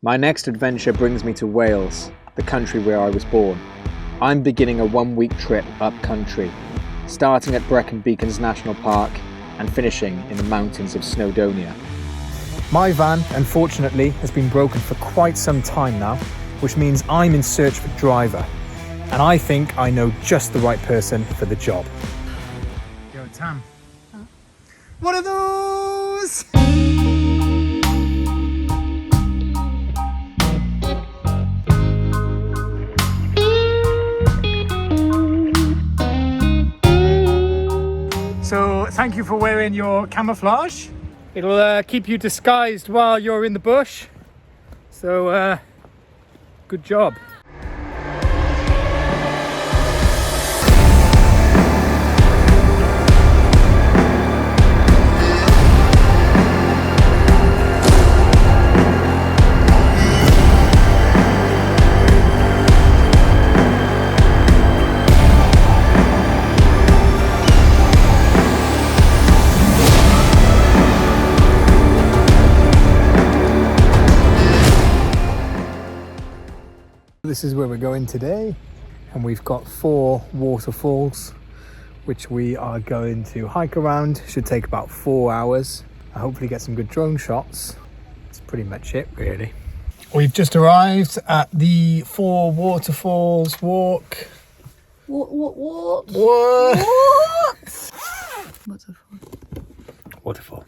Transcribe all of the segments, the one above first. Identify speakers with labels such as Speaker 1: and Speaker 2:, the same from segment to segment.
Speaker 1: My next adventure brings me to Wales, the country where I was born. I'm beginning a one-week trip up country, starting at Brecon Beacons National Park and finishing in the mountains of Snowdonia. My van, unfortunately, has been broken for quite some time now, which means I'm in search of a driver. And I think I know just the right person for the job. Yo, Tam. Huh? What are those? So thank you for wearing your camouflage. It'll keep you disguised while you're in the bush. So good job. This is where we're going today, and we've got 4 waterfalls which we are going to hike around. Should take about 4 hours. I hopefully get some good drone shots. That's pretty much it, really. We've just arrived at the 4 waterfalls walk.
Speaker 2: What?
Speaker 1: What?
Speaker 2: Waterfall.
Speaker 1: Waterfall.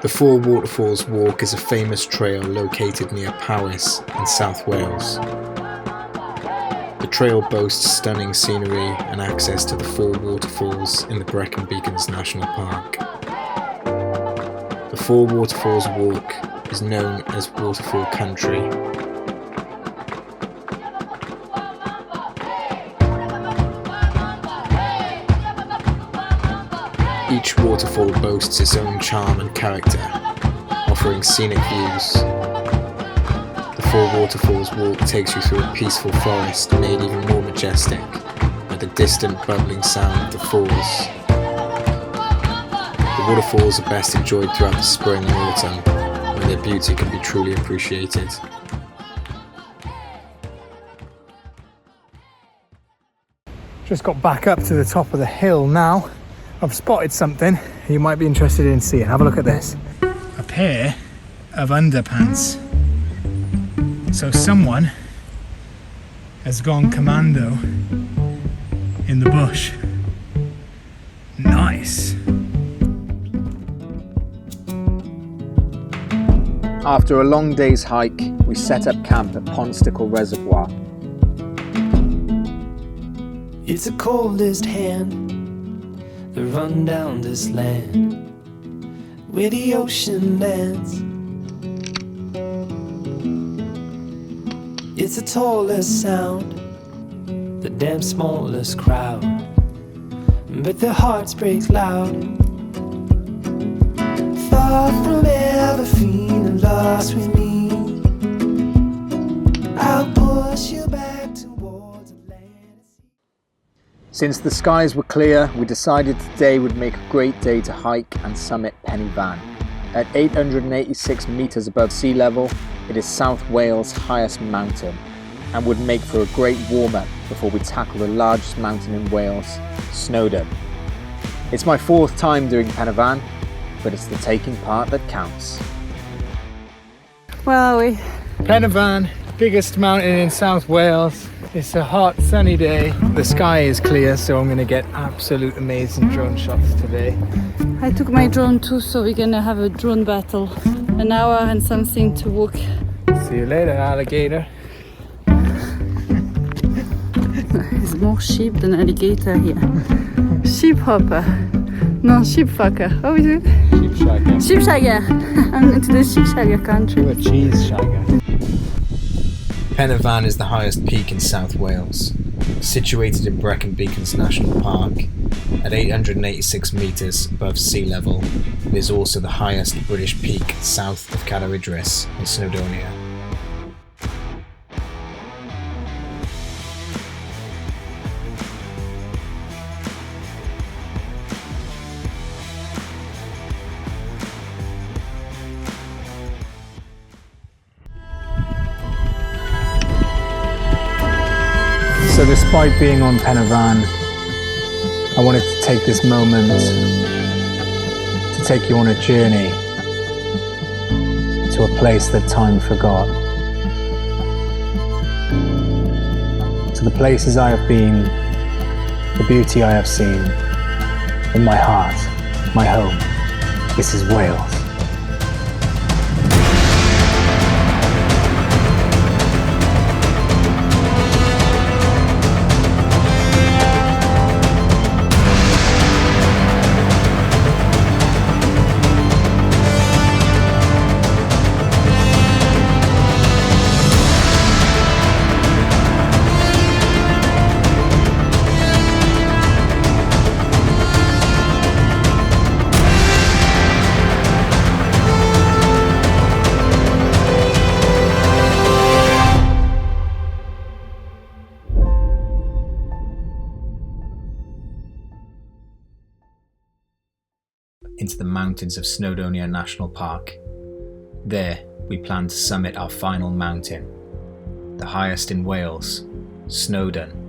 Speaker 1: The 4 Waterfalls Walk is a famous trail located near Powys in South Wales. The trail boasts stunning scenery and access to the 4 waterfalls in the Brecon Beacons National Park. The 4 Waterfalls Walk is known as Waterfall Country. Each waterfall boasts its own charm and character, offering scenic views. The 4 Waterfalls Walk takes you through a peaceful forest made even more majestic by the distant bubbling sound of the falls. The waterfalls are best enjoyed throughout the spring and autumn, when their beauty can be truly appreciated. Just got back up to the top of the hill now. I've spotted something you might be interested in seeing. Have a look at this. A pair of underpants. So someone has gone commando in the bush. Nice. After a long day's hike, we set up camp at Ponsticle Reservoir.
Speaker 3: It's the coldest hand that run down this land where the ocean lands. It's the tallest sound, the damn smallest crowd, but their hearts break loud. Far from ever feeling lost with me, I'll push you back towards the land.
Speaker 1: Since the skies were clear, we decided today would make a great day to hike and summit Pen y Fan. At 886 metres above sea level, it is South Wales' highest mountain and would make for a great warm-up before we tackle the largest mountain in Wales, Snowdon. It's my 4th time doing Pen y Fan, but it's the taking part that counts.
Speaker 2: Where are we?
Speaker 1: Pen y Fan, biggest mountain in South Wales. It's a hot, sunny day. The sky is clear, so I'm going to get absolute amazing drone shots today.
Speaker 2: I took my drone too, so we're gonna have a drone battle. An hour and something to walk.
Speaker 1: See you later, alligator.
Speaker 2: There's more sheep than alligator here. Sheep hopper. No, sheep fucker. How is it?
Speaker 1: Sheep shagger.
Speaker 2: Sheep shagger. I'm into the sheep shagger country.
Speaker 1: You're a cheese shagger. Pen y Fan is the highest peak in South Wales, situated in Brecon Beacons National Park. At 886 metres above sea level, it is also the highest British peak south of Cadair Idris in Snowdonia. Despite being on Penavan, I wanted to take this moment to take you on a journey to a place that time forgot. To the places I have been, the beauty I have seen, in my heart, my home. This is Wales. Into the mountains of Snowdonia National Park. There, we plan to summit our final mountain, the highest in Wales, Snowdon.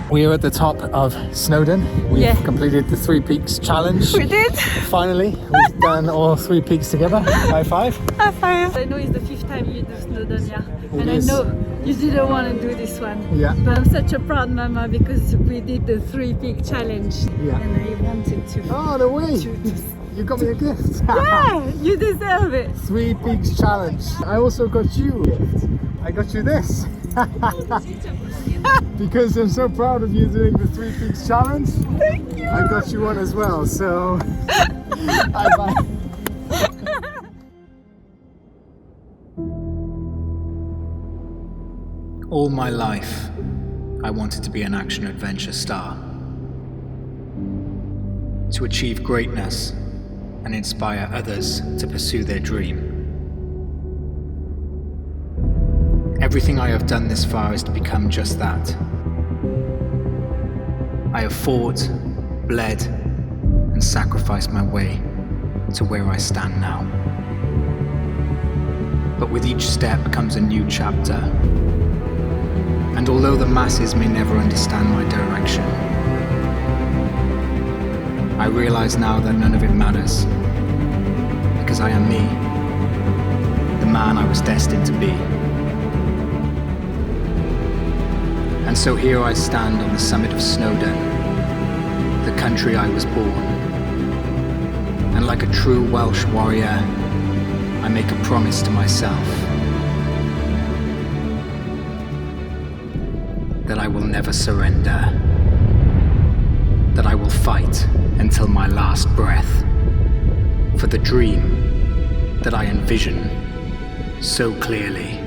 Speaker 1: We are at the top of Snowdon. We've completed the 3 Peaks challenge.
Speaker 2: We did!
Speaker 1: Finally, we've done all 3 peaks together. High five.
Speaker 2: High five! I know it's the 5th time you do Snowdonia, and
Speaker 1: is.
Speaker 2: I know you didn't want to do this one.
Speaker 1: Yeah.
Speaker 2: But I'm such a proud mama because we did the 3 Peak challenge.
Speaker 1: Yeah.
Speaker 2: And I wanted to.
Speaker 1: Oh, no way! You got me a gift.
Speaker 2: Yeah, you deserve it.
Speaker 1: 3 Peaks challenge. I also got you a gift. I got you this. Because I'm so proud of you doing the 3 Peaks challenge.
Speaker 2: Thank you.
Speaker 1: I got you one as well, so bye. All my life, I wanted to be an action-adventure star. To achieve greatness and inspire others to pursue their dream. Everything I have done this far is to become just that. I have fought, bled, and sacrificed my way to where I stand now. But with each step comes a new chapter. And although the masses may never understand my direction, I realize now that none of it matters, because I am me, the man I was destined to be. And so here I stand on the summit of Snowdon, the country I was born. And like a true Welsh warrior, I make a promise to myself that I will never surrender, that I will fight until my last breath for the dream that I envision so clearly.